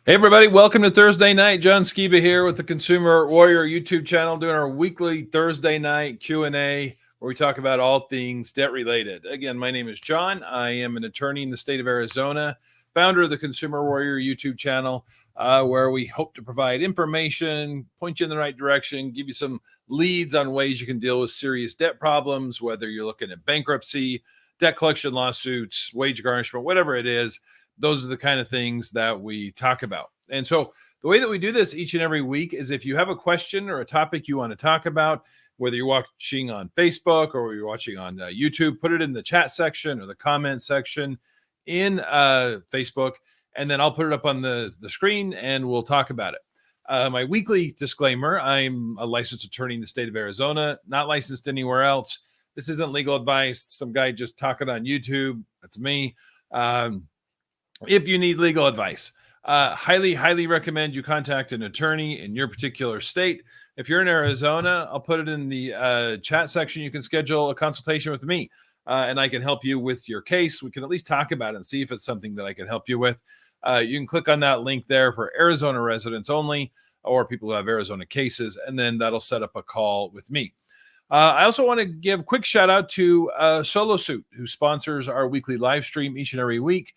Hey everybody, welcome to Thursday night. John Skiba here with the Consumer Warrior YouTube channel, doing our weekly Thursday night Q&A where we talk about all things debt related. Again, my name is John. I am an attorney in the state of Arizona, founder of the Consumer Warrior YouTube channel, where we hope to provide information, point you in the right direction, give you some leads on ways you can deal with serious debt problems, whether you're looking at bankruptcy, debt collection lawsuits, wage garnishment, whatever it is. Those are the kind of things that we talk about. And so the way that we do this each and every week is if you have a question or a topic you want to talk about, whether you're watching on Facebook or you're watching on YouTube, put it in the chat section or the comment section in Facebook, and then I'll put it up on the screen and we'll talk about it. My weekly disclaimer, I'm a licensed attorney in the state of Arizona, not licensed anywhere else. This isn't legal advice. Some guy just talking on YouTube. That's me. If you need legal advice, highly recommend you contact an attorney in your particular state. If you're in Arizona, I'll put it in the chat section. You can schedule a consultation with me and I can help you with your case. We can at least talk about it and see if it's something that I can help you with. You can click on that link there for Arizona residents only or people who have Arizona cases, and then that'll set up a call with me. I also want to give a quick shout out to Solo Suit, who sponsors our weekly live stream each and every week.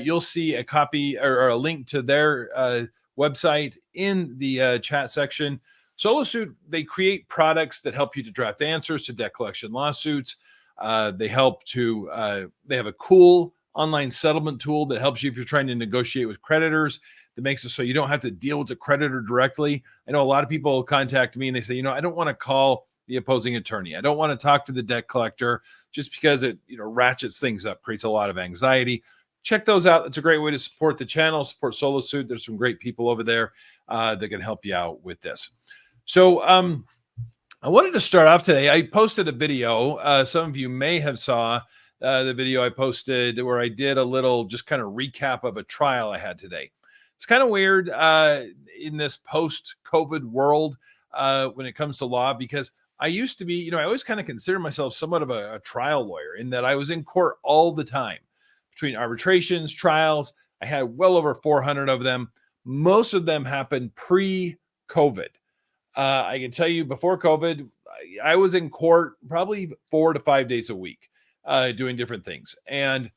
You'll see a copy or a link to their website in the chat section. Solo Suit, they create products that help you to draft answers to debt collection lawsuits. They have a cool online settlement tool that helps you if you're trying to negotiate with creditors, that makes it so you don't have to deal with the creditor directly. I know a lot of people contact me and they say, I don't want to call the opposing attorney. I don't want to talk to the debt collector just because it ratchets things up, creates a lot of anxiety. Check those out. It's a great way to support the channel, support Solo Suit. There's some great people over there that can help you out with this. So I wanted to start off today. I posted a video. Some of you may have saw the video I posted where I did a little just kind of recap of a trial I had today. It's kind of weird in this post-COVID world when it comes to law, because I used to be, I always kind of consider myself somewhat of a trial lawyer in that I was in court all the time. Between arbitrations, trials, I had well over 400 of them. Most of them happened pre-COVID. I can tell you before COVID, I was in court probably 4 to 5 days a week doing different things. And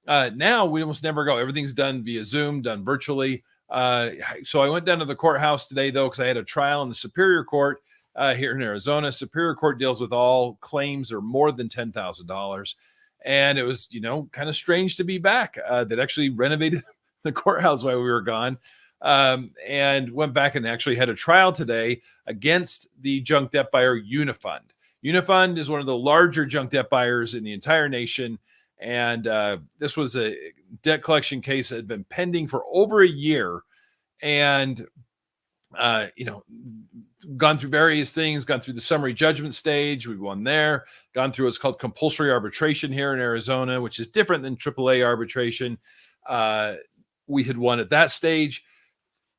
now we almost never go. Everything's done via Zoom, done virtually. So I went down to the courthouse today, though, because I had a trial in the Superior Court here in Arizona. Superior Court deals with all claims or more than $10,000. And it was, kind of strange to be back. That actually renovated the courthouse while we were gone, and went back and actually had a trial today against the junk debt buyer Unifund. Unifund is one of the larger junk debt buyers in the entire nation. And this was a debt collection case that had been pending for over a year. And, gone through various things, gone through the summary judgment stage. We won there, gone through what's called compulsory arbitration here in Arizona, which is different than AAA arbitration. We had won at that stage,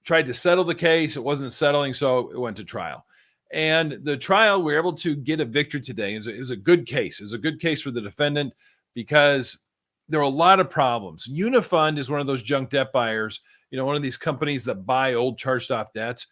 tried to settle the case. It wasn't settling, so it went to trial. And the trial, we were able to get a victory today. It was a good case. It was a good case for the defendant because there were a lot of problems. Unifund is one of those junk debt buyers, one of these companies that buy old charged off debts.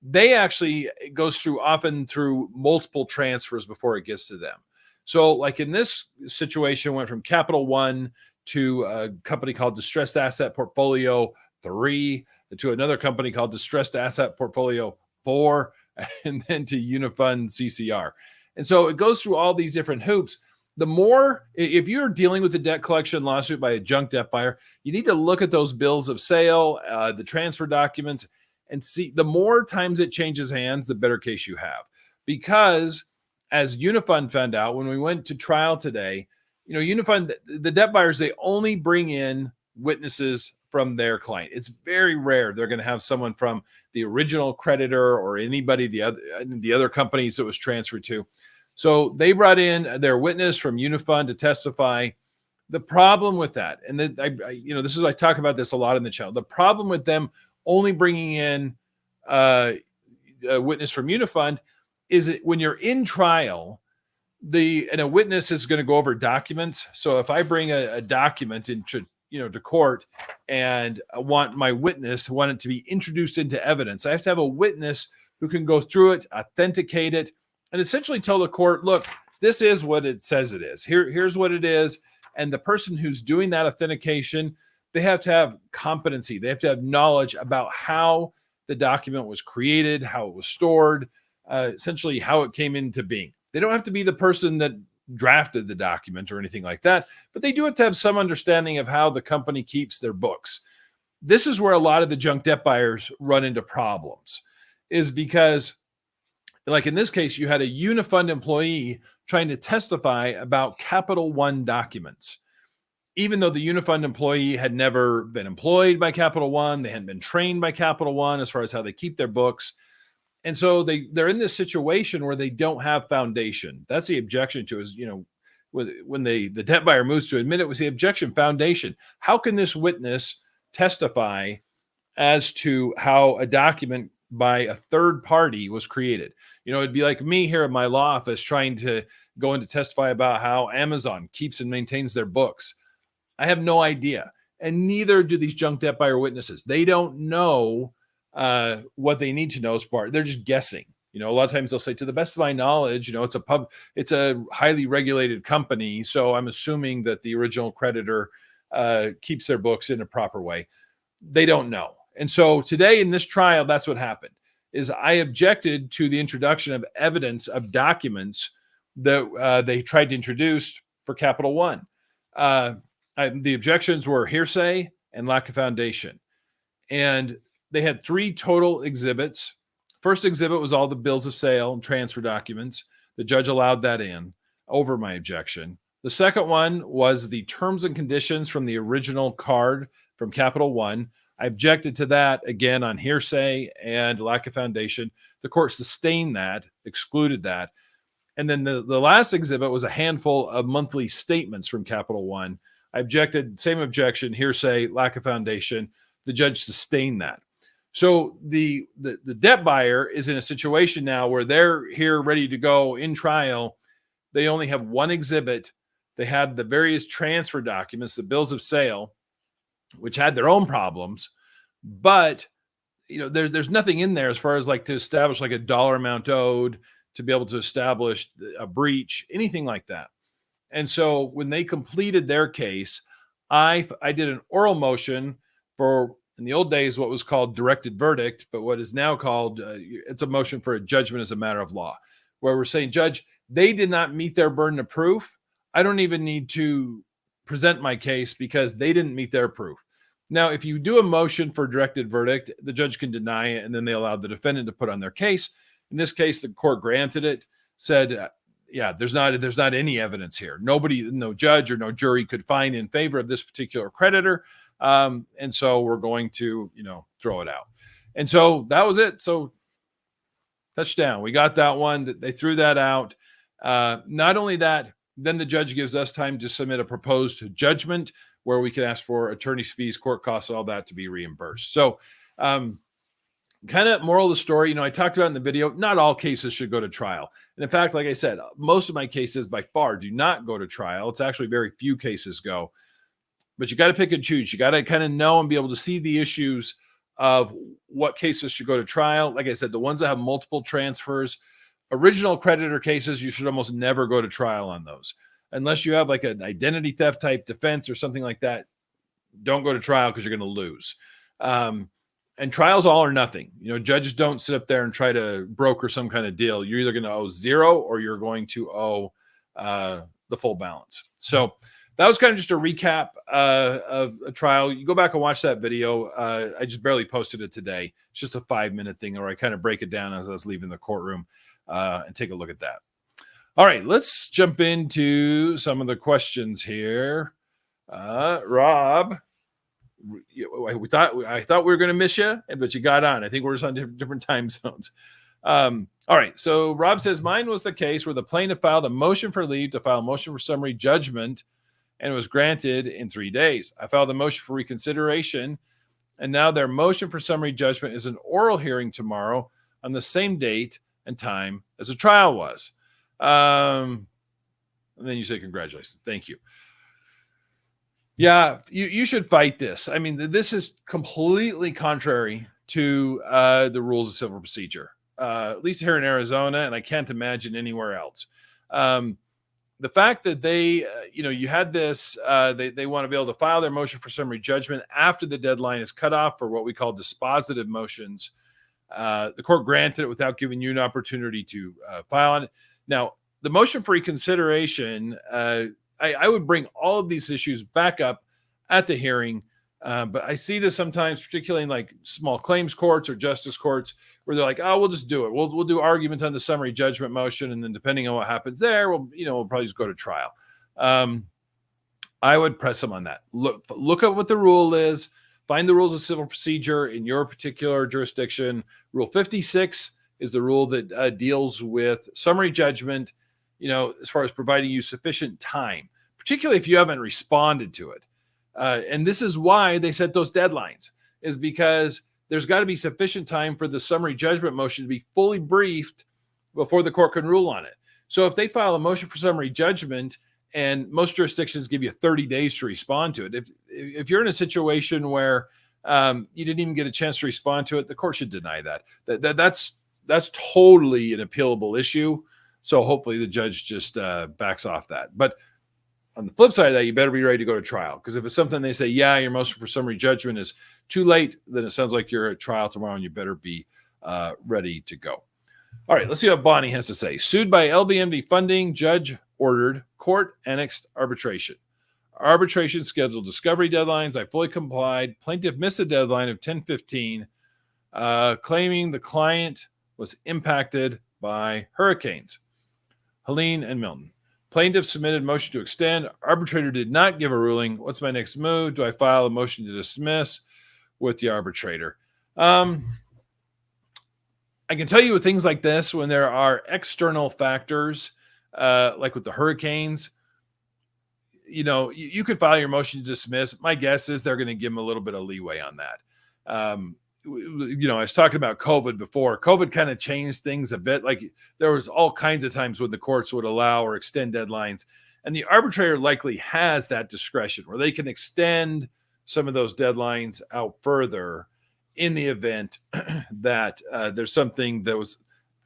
They actually, it goes often through multiple transfers before it gets to them. So like in this situation, went from Capital One to a company called Distressed Asset Portfolio 3, to another company called Distressed Asset Portfolio 4, and then to Unifund CCR. And so it goes through all these different hoops. The more, if you're dealing with a debt collection lawsuit by a junk debt buyer, you need to look at those bills of sale, the transfer documents, and see, the more times it changes hands, the better case you have. Because as Unifund found out when we went to trial today, Unifund, the debt buyers, they only bring in witnesses from their client. It's very rare they're going to have someone from the original creditor or anybody, the other companies it was transferred to. So they brought in their witness from Unifund to testify. The problem with that, and I talk about this a lot in the channel, the problem with them only bringing in a witness from Unifund is that when you're in trial, a witness is going to go over documents. So if I bring a document into to court and I want it to be introduced into evidence. I have to have a witness who can go through it, authenticate it, and essentially tell the court, look, this is what it says it is. Here's what it is. And the person who's doing that authentication, they have to have competency. They have to have knowledge about how the document was created, how it was stored, essentially how it came into being. They don't have to be the person that drafted the document or anything like that, but they do have to have some understanding of how the company keeps their books. This is where a lot of the junk debt buyers run into problems, is because, like in this case, you had a Unifund employee trying to testify about Capital One documents, even though the Unifund employee had never been employed by Capital One. They hadn't been trained by Capital One as far as how they keep their books. And so they're in this situation where they don't have foundation. That's the objection to, is, when the debt buyer moves to admit it, was the objection foundation. How can this witness testify as to how a document by a third party was created? It'd be like me here in my law office trying to go in to testify about how Amazon keeps and maintains their books. I have no idea. And neither do these junk debt buyer witnesses. They don't know what they need to know as far. They're just guessing. A lot of times they'll say, to the best of my knowledge, it's a highly regulated company, so I'm assuming that the original creditor keeps their books in a proper way. They don't know. And so today in this trial, that's what happened, is I objected to the introduction of evidence of documents that they tried to introduce for Capital One. The objections were hearsay and lack of foundation. And they had 3 total exhibits. First exhibit was all the bills of sale and transfer documents. The judge allowed that in over my objection. The second one was the terms and conditions from the original card from Capital One. I objected to that, again, on hearsay and lack of foundation. The court sustained that, excluded that. And then the last exhibit was a handful of monthly statements from Capital One. I objected, same objection, hearsay, lack of foundation. The judge sustained that. So the debt buyer is in a situation now where they're here ready to go in trial. They only have one exhibit. They had the various transfer documents, the bills of sale, which had their own problems, but there's nothing in there as far as like to establish like a dollar amount owed, to be able to establish a breach, anything like that. And so when they completed their case, I did an oral motion for, in the old days, what was called directed verdict, but what is now called, it's a motion for a judgment as a matter of law, where we're saying, Judge, they did not meet their burden of proof. I don't even need to present my case because they didn't meet their proof. Now, if you do a motion for directed verdict, the judge can deny it, and then they allow the defendant to put on their case. In this case, the court granted it, said, yeah, there's not any evidence here. No judge or no jury could find in favor of this particular creditor. And so we're going to, throw it out. And so that was it. So touchdown. We got that one. They threw that out. Not only that, then the judge gives us time to submit a proposed judgment where we can ask for attorney's fees, court costs, all that to be reimbursed. So, kind of moral of the story, I talked about in the video, not all cases should go to trial. And in fact, like I said, most of my cases by far do not go to trial. It's actually very few cases go. But you got to pick and choose. You got to kind of know and be able to see the issues of what cases should go to trial. Like I said, the ones that have multiple transfers, original creditor cases, you should almost never go to trial on those. Unless you have like an identity theft type defense or something like that, don't go to trial because you're going to lose. And trials all or nothing. Judges don't sit up there and try to broker some kind of deal. You're either going to owe zero or you're going to owe the full balance. So that was kind of just a recap of a trial. You go back and watch that video. I just barely posted it today. It's just a 5-minute thing where I kind of break it down as I was leaving the courtroom and take a look at that. All right, let's jump into some of the questions here. Rob, I thought we were going to miss you, but you got on. I think we're just on different time zones. All right. So Rob says, mine was the case where the plaintiff filed a motion for leave to file a motion for summary judgment and it was granted in 3 days. I filed a motion for reconsideration, and now their motion for summary judgment is an oral hearing tomorrow on the same date and time as the trial was. And then you say, congratulations. Thank you. Yeah, you should fight this. I mean, this is completely contrary to the rules of civil procedure, at least here in Arizona, and I can't imagine anywhere else. Um, the fact that they, you had this, they want to be able to file their motion for summary judgment after the deadline is cut off for what we call dispositive motions. The court granted it without giving you an opportunity to file on it. Now, the motion for reconsideration, I would bring all of these issues back up at the hearing. But I see this sometimes, particularly in like small claims courts or justice courts, where they're like, "Oh, we'll just do it. We'll do argument on the summary judgment motion, and then depending on what happens there, we'll probably just go to trial." I would press them on that. Look at what the rule is. Find the rules of civil procedure in your particular jurisdiction. Rule 56 is the rule that deals with summary judgment, as far as providing you sufficient time, particularly if you haven't responded to it. And this is why they set those deadlines, is because there's got to be sufficient time for the summary judgment motion to be fully briefed before the court can rule on it. So if they file a motion for summary judgment, and most jurisdictions give you 30 days to respond to it, if you're in a situation where you didn't even get a chance to respond to it, the court should deny that. That's totally an appealable issue. So hopefully the judge just backs off that. But on the flip side of that, you better be ready to go to trial. Because if it's something they say, yeah, your motion for summary judgment is too late, then it sounds like you're at trial tomorrow and you better be ready to go. All right, let's see what Bonnie has to say. Sued by LBMD funding, judge ordered court annexed arbitration. Arbitration scheduled discovery deadlines. I fully complied. Plaintiff missed the deadline of 10/15, claiming the client was impacted by hurricanes, Helene and Milton. Plaintiff submitted motion to extend. Arbitrator did not give a ruling. What's my next move? Do I file a motion to dismiss with the arbitrator? I can tell you with things like this, when there are external factors, like with the hurricanes, you could file your motion to dismiss. My guess is they're going to give them a little bit of leeway on that. I was talking about COVID before. COVID kind of changed things a bit. Like there was all kinds of times when the courts would allow or extend deadlines, and the arbitrator likely has that discretion where they can extend some of those deadlines out further in the event that there's something that was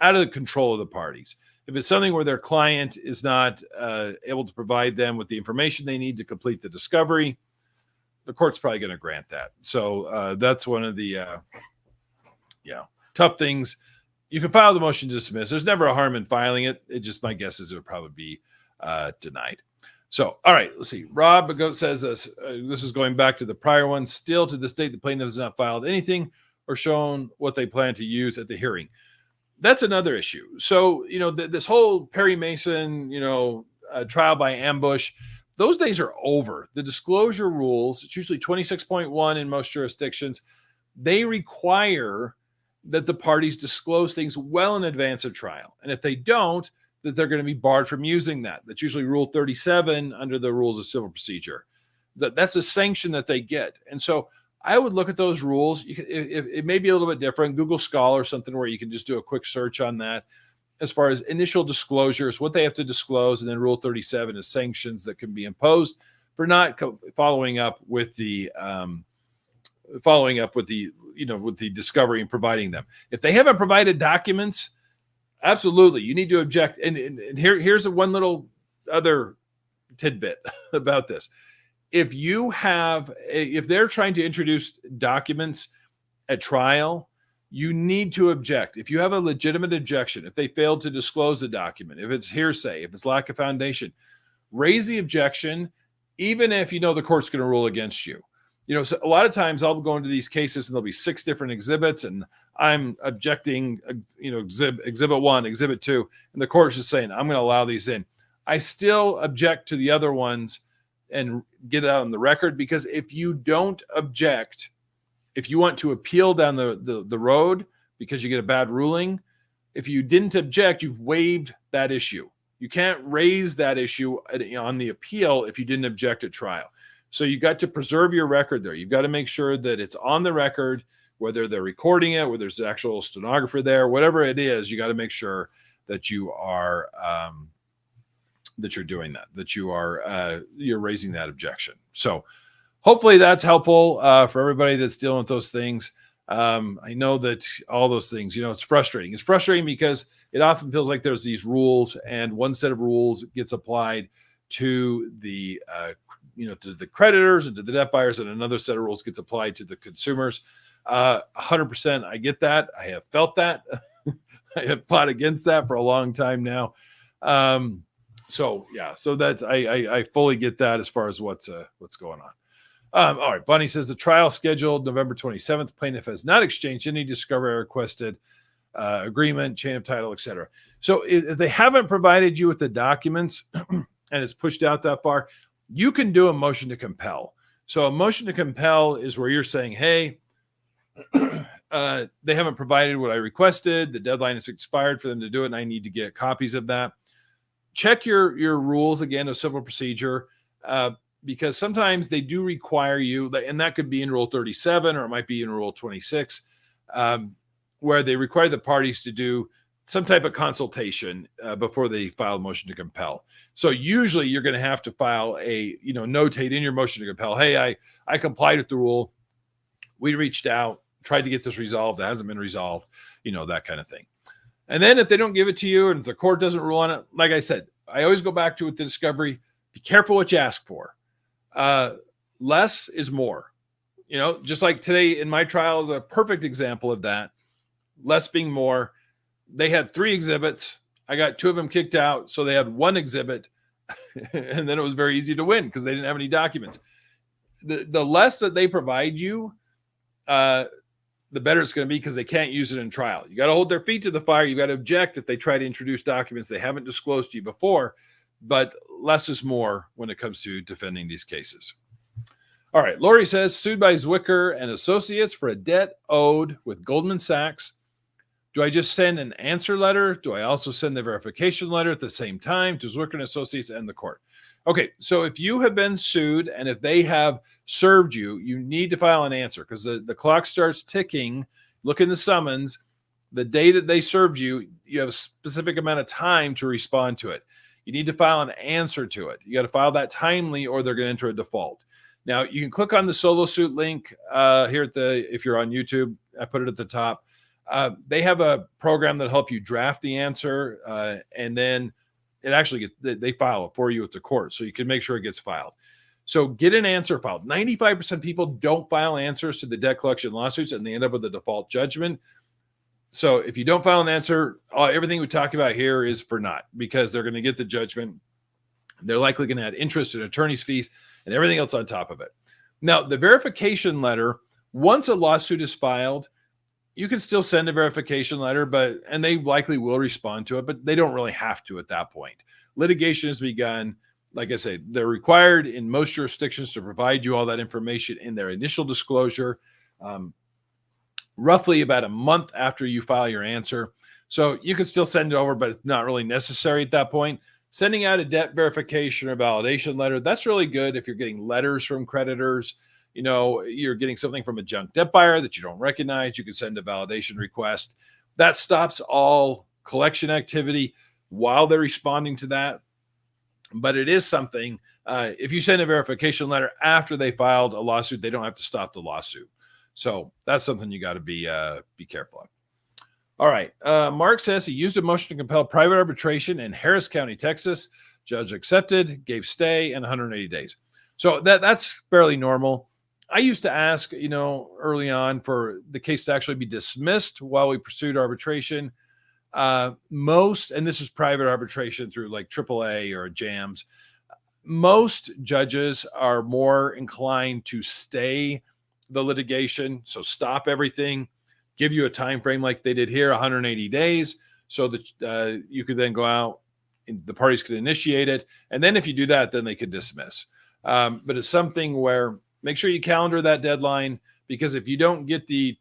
out of the control of the parties. If it's something where their client is not able to provide them with the information they need to complete the discovery, the court's probably going to grant that. So that's one of the tough things. You can file the motion to dismiss. There's never a harm in filing it. It just, my guess is it would probably be denied. So, all right, let's see. Rob Bagot says this is going back to the prior one. Still to this date, the plaintiff has not filed anything or shown what they plan to use at the hearing. That's another issue. So, this whole Perry Mason, trial by ambush, those days are over. The disclosure rules, it's usually 26.1 in most jurisdictions. They require that the parties disclose things well in advance of trial. And if they don't, that they're going to be barred from using that. That's usually Rule 37 under the rules of civil procedure. That's a sanction that they get. And so I would look at those rules. It may be a little bit different. Google Scholar, something where you can just do a quick search on that. As far as initial disclosures, what they have to disclose, and then Rule 37 is sanctions that can be imposed for not following up with the with the discovery and providing them. If they haven't provided documents, absolutely, you need to object. And here's one little other tidbit about this. If they're trying to introduce documents at trial, you need to object. If you have a legitimate objection, if they failed to disclose the document, if it's hearsay, if it's lack of foundation, raise the objection, even if the court's going to rule against you. So a lot of times I'll go into these cases and there'll be 6 different exhibits, and I'm objecting, exhibit 1, exhibit 2, and the court's just saying, I'm going to allow these in. I still object to the other ones and get it out on the record, because if you don't object, if you want to appeal down the road because you get a bad ruling, if you didn't object, you've waived that issue. You can't raise that issue on the appeal if you didn't object at trial. So you got to preserve your record there. You've got to make sure that it's on the record, whether they're recording it, whether there's an actual stenographer there, whatever it is, you got to make sure that you are that you're doing that you are you're raising that objection. So hopefully that's helpful for everybody that's dealing with those things. I know that all those things, it's frustrating. It's frustrating because it often feels like there's these rules, and one set of rules gets applied to the to the creditors and to the debt buyers, and another set of rules gets applied to the consumers. 100%, I get that. I have felt that. I have fought against that for a long time now. So that's I fully get that as far as what's going on. All right, Bunny says the trial scheduled November 27th. Plaintiff has not exchanged any discovery requested agreement, chain of title, etc. So if they haven't provided you with the documents and it's pushed out that far, you can do a motion to compel. So a motion to compel is where you're saying, hey, they haven't provided what I requested. The deadline has expired for them to do it, and I need to get copies of that. Check your rules again of civil procedure, because sometimes they do require you, and that could be in Rule 37 or it might be in Rule 26, where they require the parties to do some type of consultation before they file a motion to compel. So usually you're going to have to file a, notate in your motion to compel, hey, I complied with the rule. We reached out, tried to get this resolved. It hasn't been resolved, that kind of thing. And then if they don't give it to you and if the court doesn't rule on it, like I said, I always go back to with the discovery, be careful what you ask for. Less is more, just like today in my trial is a perfect example of that. Less being more. They had 3 exhibits. I got 2 of them kicked out. So they had 1 exhibit and then it was very easy to win because they didn't have any documents. The less that they provide you, the better it's going to be because they can't use it in trial. You got to hold their feet to the fire. You got to object if they try to introduce documents they haven't disclosed to you before, but less is more when it comes to defending these cases. All right. Lori says, sued by Zwicker and Associates for a debt owed with Goldman Sachs. Do I just send an answer letter? Do I also send the verification letter at the same time to Zwicker and Associates and the court? Okay, so if you have been sued and if they have served you, you need to file an answer because the clock starts ticking. Look in the summons. The day that they served you, you have a specific amount of time to respond to it. You need to file an answer to it. You got to file that timely or they're going to enter a default. Now, you can click on the solo suit link here if you're on YouTube. I put it at the top. They have a program that'll help you draft the answer, and then it actually they file it for you at the court, so you can make sure it gets filed. So get an answer filed. 95% of people don't file answers to the debt collection lawsuits, and they end up with a default judgment. So if you don't file an answer, everything we talk about here is for naught because they're going to get the judgment. They're likely going to add interest and attorney's fees and everything else on top of it. Now, the verification letter, once a lawsuit is filed, you can still send a verification letter, and they likely will respond to it, but they don't really have to at that point. Litigation has begun. Like I say, they're required in most jurisdictions to provide you all that information in their initial disclosure, roughly about a month after you file your answer. So you can still send it over, but it's not really necessary at that point. Sending out a debt verification or validation letter, that's really good if you're getting letters from creditors. You're getting something from a junk debt buyer that you don't recognize. You can send a validation request. That stops all collection activity while they're responding to that. But it is something, if you send a verification letter after they filed a lawsuit, they don't have to stop the lawsuit. So that's something you got to be careful of. All right. Mark says he used a motion to compel private arbitration in Harris County, Texas. Judge accepted, gave stay, and 180 days. So that's fairly normal. I used to ask, early on for the case to actually be dismissed while we pursued arbitration. And this is private arbitration through like AAA or JAMS. Most judges are more inclined to stay the litigation. So stop everything, give you a time frame like they did here, 180 days, so that you could then go out and the parties could initiate it. And then if you do that, then they could dismiss. But it's something where make sure you calendar that deadline, because if you don't get the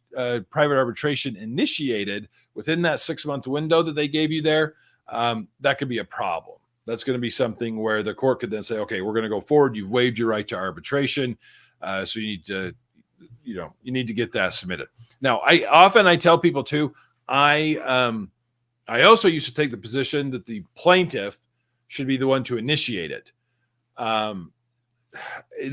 private arbitration initiated within that 6-month window that they gave you there, that could be a problem. That's going to be something where the court could then say, okay, we're going to go forward. You've waived your right to arbitration. So you need to get that submitted. Now, I tell people too, I also used to take the position that the plaintiff should be the one to initiate it. And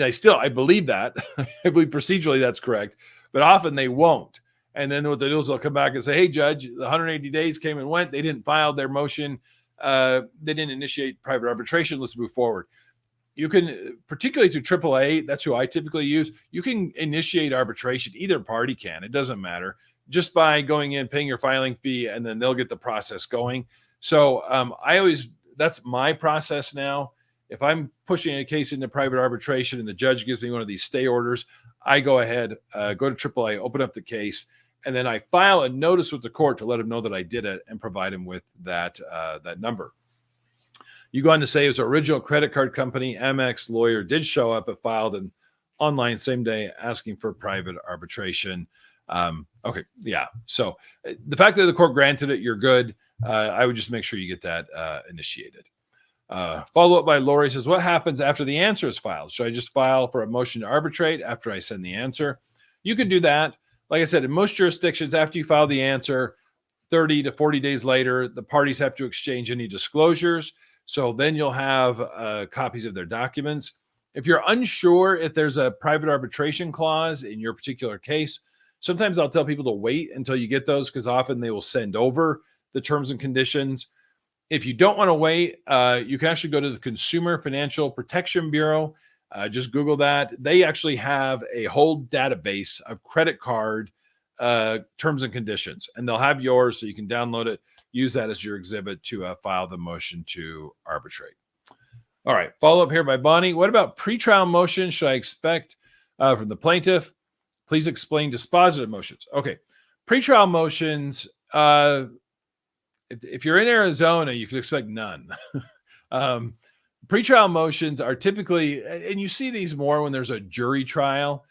I believe that. I believe procedurally that's correct, but often they won't. And then what they do is they'll come back and say, hey, judge, the 180 days came and went. They didn't file their motion. They didn't initiate private arbitration. Let's move forward. You can, particularly through AAA, that's who I typically use. You can initiate arbitration. Either party can. It doesn't matter. Just by going in, paying your filing fee, and then they'll get the process going. So that's my process now. If I'm pushing a case into private arbitration and the judge gives me one of these stay orders, I go ahead, go to AAA, open up the case, and then I file a notice with the court to let them know that I did it and provide them with that number. You go on to say his original credit card company, Amex lawyer, did show up and filed an online same day asking for private arbitration. Okay, yeah. So the fact that the court granted it, you're good. I would just make sure you get that initiated. Follow up by Lori says, what happens after the answer is filed? Should I just file for a motion to arbitrate after I send the answer? You can do that. Like I said, in most jurisdictions, after you file the answer, 30 to 40 days later, the parties have to exchange any disclosures. So then you'll have copies of their documents. If you're unsure if there's a private arbitration clause in your particular case, sometimes I'll tell people to wait until you get those because often they will send over the terms and conditions. If you don't want to wait, you can actually go to the Consumer Financial Protection Bureau. Just Google that. They actually have a whole database of credit card terms and conditions, and they'll have yours so you can download it, use that as your exhibit to file the motion to arbitrate. All right, follow up here by Bonnie. What about pretrial motions should I expect from the plaintiff? Please explain dispositive motions. Okay, pretrial motions, if you're in Arizona, you can expect none. Pretrial motions are typically, and you see these more when there's a jury trial.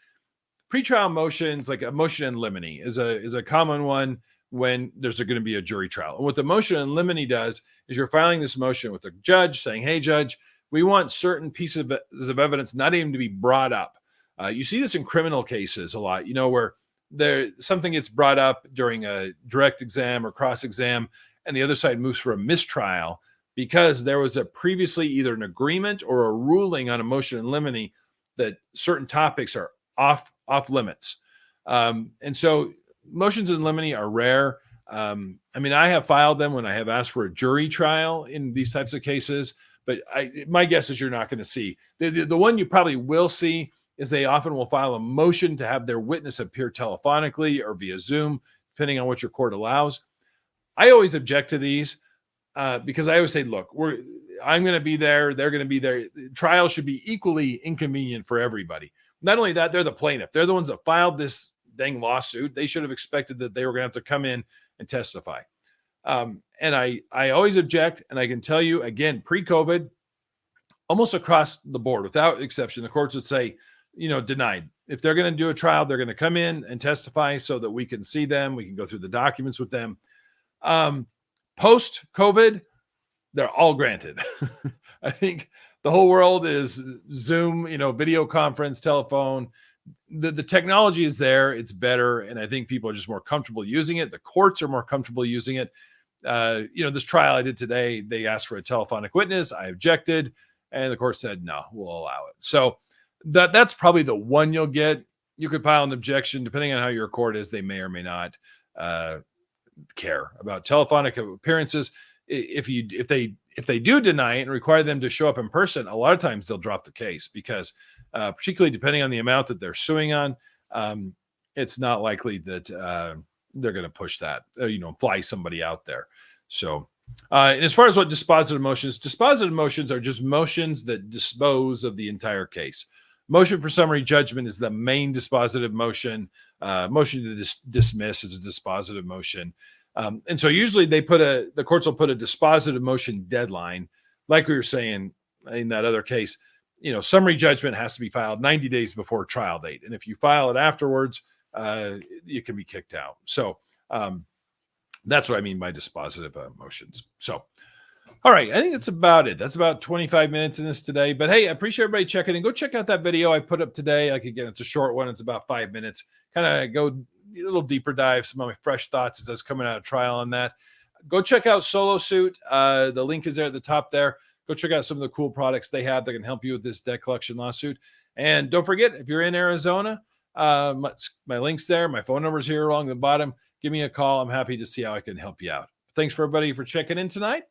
Pretrial motions, like a motion in limine, is a common one when there's going to be a jury trial. And what the motion in limine does is you're filing this motion with the judge saying, hey, judge, we want certain pieces of evidence not even to be brought up. You see this in criminal cases a lot, where something gets brought up during a direct exam or cross exam, and the other side moves for a mistrial because there was a previously either an agreement or a ruling on a motion in limine that certain topics are off limits. And so motions in limine are rare. I have filed them when I have asked for a jury trial in these types of cases, but my guess is you're not going to see. The one you probably will see is they often will file a motion to have their witness appear telephonically or via Zoom, depending on what your court allows. I always object to these because I always say, look, I'm going to be there. They're going to be there. Trial should be equally inconvenient for everybody. Not only that, they're the plaintiff. They're the ones that filed this dang lawsuit. They should have expected that they were going to have to come in and testify. And I always object. And I can tell you, again, pre-COVID, almost across the board, without exception, the courts would say, denied. If they're going to do a trial, they're going to come in and testify so that we can see them. We can go through the documents with them. Post-COVID, they're all granted. I think the whole world is Zoom, video conference, telephone. The technology is there. It's better. And I think people are just more comfortable using it. The courts are more comfortable using it. This trial I did today, they asked for a telephonic witness. I objected. And the court said, no, we'll allow it. So that's probably the one you'll get. You could file an objection depending on how your court is. They may or may not care about telephonic appearances. If they do deny it and require them to show up in person, a lot of times they'll drop the case because particularly depending on the amount that they're suing on, it's not likely that they're going to push that, fly somebody out there. So, and as far as what dispositive motions are just motions that dispose of the entire case. Motion for summary judgment is the main dispositive motion. Motion to dismiss is a dispositive motion. And so usually the courts will put a dispositive motion deadline. Like we were saying in that other case, summary judgment has to be filed 90 days before trial date. And if you file it afterwards, you can be kicked out. So that's what I mean by dispositive motions. So, all right, I think that's about it. That's about 25 minutes in this today. But hey, I appreciate everybody checking in. Go check out that video I put up today. Again, it's a short one. It's about 5 minutes. Kind of go a little deeper dive, some of my fresh thoughts as I was coming out of trial on that. Go check out Solo Suit. The link is there at the top there. Go check out some of the cool products they have that can help you with this debt collection lawsuit. And don't forget, if you're in Arizona, my link's there. My phone number's here along the bottom. Give me a call. I'm happy to see how I can help you out. Thanks for everybody for checking in tonight.